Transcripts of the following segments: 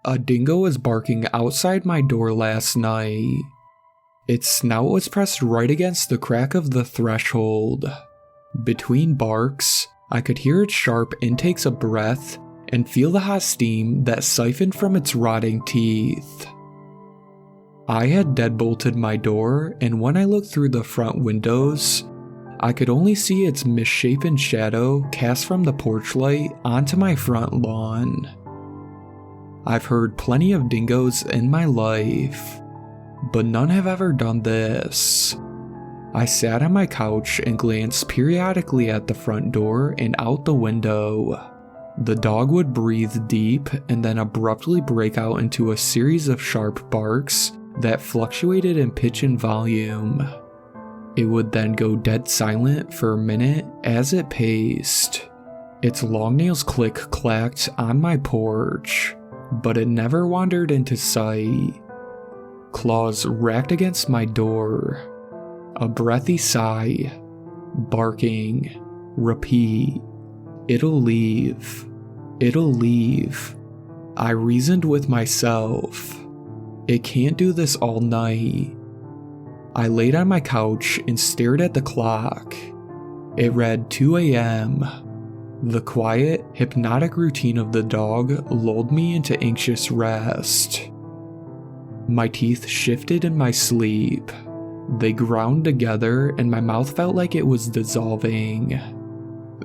A dingo was barking outside my door last night. Its snout was pressed right against the crack of the threshold. Between barks, I could hear its sharp intakes of breath and feel the hot steam that siphoned from its rotting teeth. I had deadbolted my door, and when I looked through the front windows, I could only see its misshapen shadow cast from the porch light onto my front lawn. I've heard plenty of dingoes in my life, but none have ever done this. I sat on my couch and glanced periodically at the front door and out the window. The dog would breathe deep and then abruptly break out into a series of sharp barks that fluctuated in pitch and volume. It would then go dead silent for a minute as it paced. Its long nails click-clacked on my porch, but it never wandered into sight. Claws racked against my door. A breathy sigh. Barking. Repeat. It'll leave. It'll leave. I reasoned with myself. It can't do this all night. I laid on my couch and stared at the clock. It read 2 a.m. The quiet, hypnotic routine of the dog lulled me into anxious rest. My teeth shifted in my sleep. They ground together and my mouth felt like it was dissolving.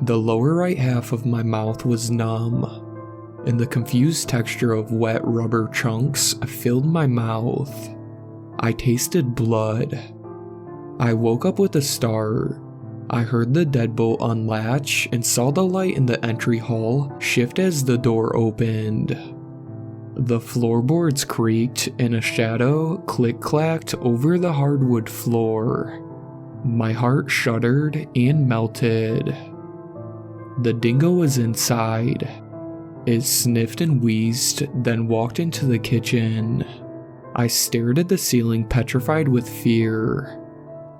The lower right half of my mouth was numb, and the confused texture of wet rubber chunks filled my mouth. I tasted blood. I woke up with a start. I heard the deadbolt unlatch and saw the light in the entry hall shift as the door opened. The floorboards creaked and a shadow click-clacked over the hardwood floor. My heart shuddered and melted. The dingo was inside. It sniffed and wheezed, then walked into the kitchen. I stared at the ceiling, petrified with fear.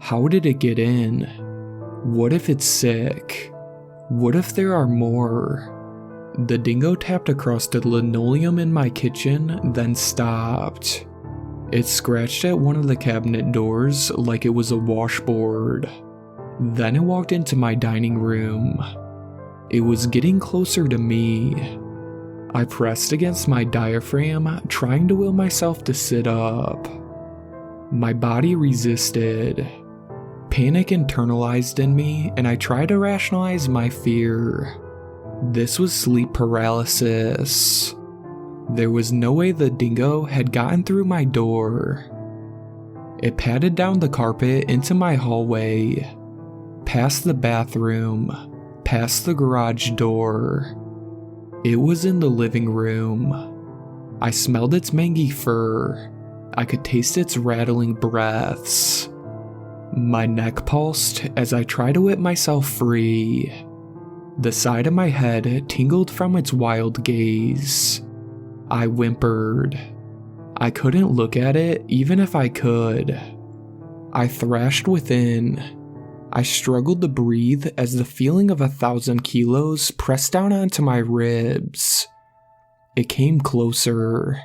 How did it get in? What if it's sick? What if there are more? The dingo tapped across the linoleum in my kitchen, then stopped. It scratched at one of the cabinet doors like it was a washboard. Then it walked into my dining room. It was getting closer to me. I pressed against my diaphragm, trying to will myself to sit up. My body resisted. Panic internalized in me, and I tried to rationalize my fear. This was sleep paralysis. There was no way the dingo had gotten through my door. It padded down the carpet into my hallway, past the bathroom, past the garage door. It was in the living room. I smelled its mangy fur. I could taste its rattling breaths. My neck pulsed as I tried to whip myself free. The side of my head tingled from its wild gaze. I whimpered. I couldn't look at it even if I could. I thrashed within. I struggled to breathe as the feeling of 1,000 kilos pressed down onto my ribs. It came closer.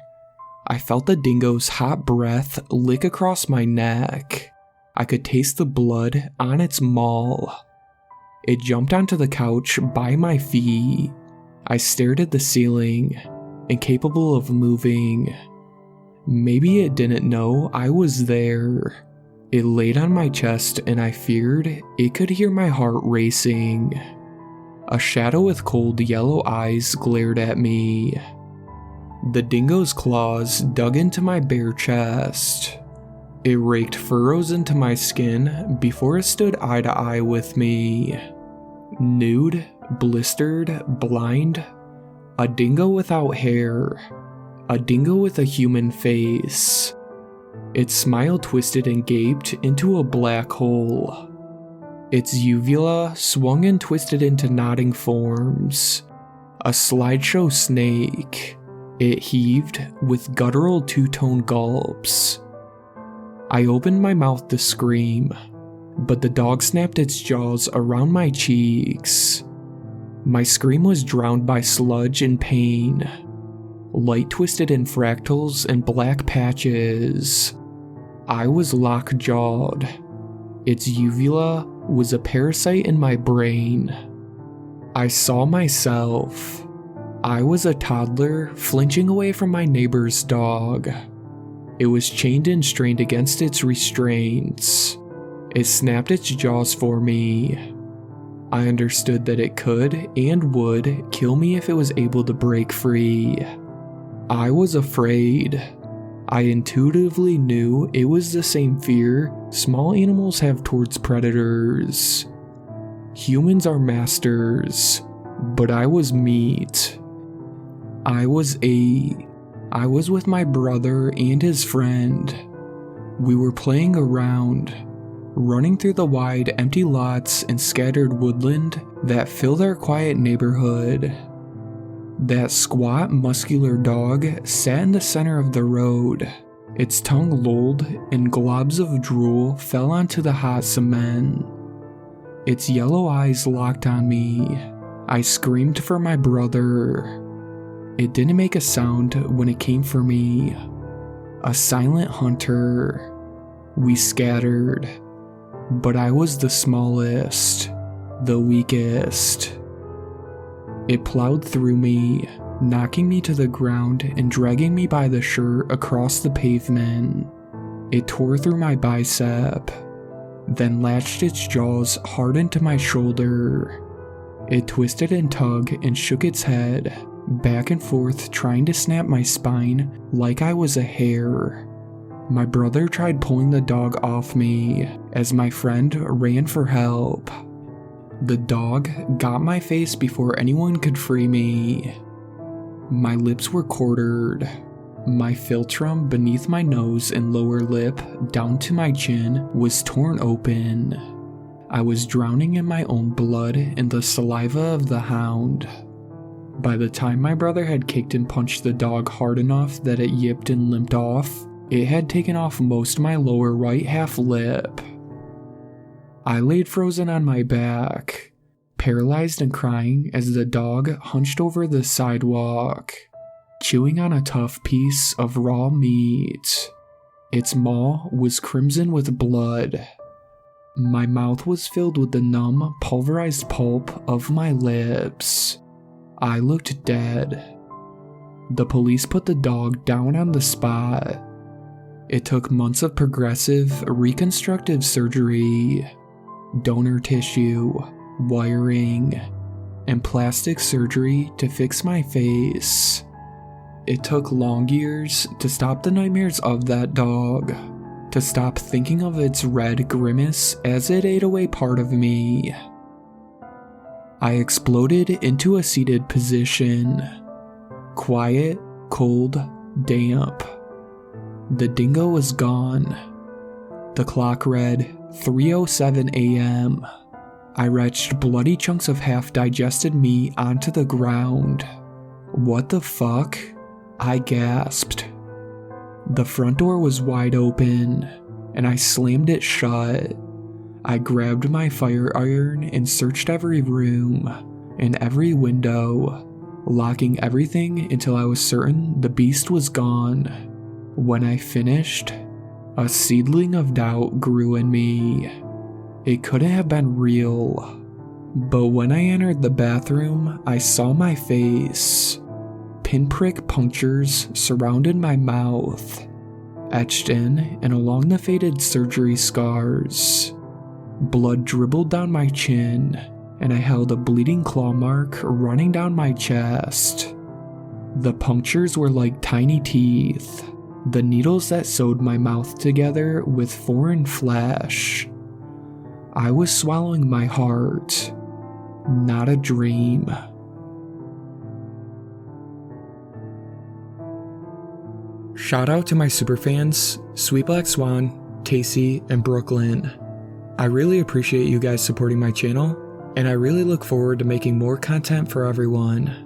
I felt the dingo's hot breath lick across my neck. I could taste the blood on its maw. It jumped onto the couch by my feet. I stared at the ceiling, incapable of moving. Maybe it didn't know I was there. It laid on my chest and I feared it could hear my heart racing. A shadow with cold yellow eyes glared at me. The dingo's claws dug into my bare chest. It raked furrows into my skin before it stood eye to eye with me. Nude, blistered, blind. A dingo without hair. A dingo with a human face. Its smile twisted and gaped into a black hole. Its uvula swung and twisted into nodding forms. A slideshow snake. It heaved with guttural two-tone gulps. I opened my mouth to scream, but the dog snapped its jaws around my cheeks. My scream was drowned by sludge and pain. light twisted in fractals and black patches. I was lockjawed. Its uvula was a parasite in my brain. I saw myself. I was a toddler flinching away from my neighbor's dog. It was chained and strained against its restraints. It snapped its jaws for me. I understood that it could and would kill me if it was able to break free. I was afraid. I intuitively knew it was the same fear small animals have towards predators. Humans are masters, but I was meat. I was 8. I was with my brother and his friend. We were playing around, running through the wide, empty lots and scattered woodland that filled our quiet neighborhood. That squat, muscular dog sat in the center of the road. Its tongue lolled, and globs of drool fell onto the hot cement. Its yellow eyes locked on me. I screamed for my brother. It didn't make a sound when it came for me. A silent hunter. We scattered. But I was the smallest, the weakest. It plowed through me, knocking me to the ground and dragging me by the shirt across the pavement. It tore through my bicep, then latched its jaws hard into my shoulder. It twisted and tugged and shook its head, back and forth trying to snap my spine like I was a hair. My brother tried pulling the dog off me as my friend ran for help. The dog got my face before anyone could free me. My lips were quartered. My philtrum beneath my nose and lower lip down to my chin was torn open. I was drowning in my own blood and the saliva of the hound. By the time my brother had kicked and punched the dog hard enough that it yipped and limped off, it had taken off most of my lower right half lip. I laid frozen on my back, paralyzed and crying as the dog hunched over the sidewalk, chewing on a tough piece of raw meat. Its maw was crimson with blood. My mouth was filled with the numb, pulverized pulp of my lips. I looked dead. The police put the dog down on the spot. It took months of progressive, reconstructive surgery, donor tissue, wiring, and plastic surgery to fix my face. It took long years to stop the nightmares of that dog, to stop thinking of its red grimace as it ate away part of me. I exploded into a seated position. Quiet, cold, damp. The dingo was gone. The clock read 3:07 a.m. I retched bloody chunks of half-digested meat onto the ground. What the fuck? I gasped. The front door was wide open, and I slammed it shut. I grabbed my fire iron and searched every room and every window, locking everything until I was certain the beast was gone. When I finished, a seedling of doubt grew in me. It couldn't have been real. But when I entered the bathroom, I saw my face. Pinprick punctures surrounded my mouth, etched in and along the faded surgery scars. Blood dribbled down my chin, and I held a bleeding claw mark running down my chest. The punctures were like tiny teeth, the needles that sewed my mouth together with foreign flesh. I was swallowing my heart, not a dream. Shout out to my superfans, Sweet Black Swan, Casey, and Brooklyn. I really appreciate you guys supporting my channel, and I really look forward to making more content for everyone.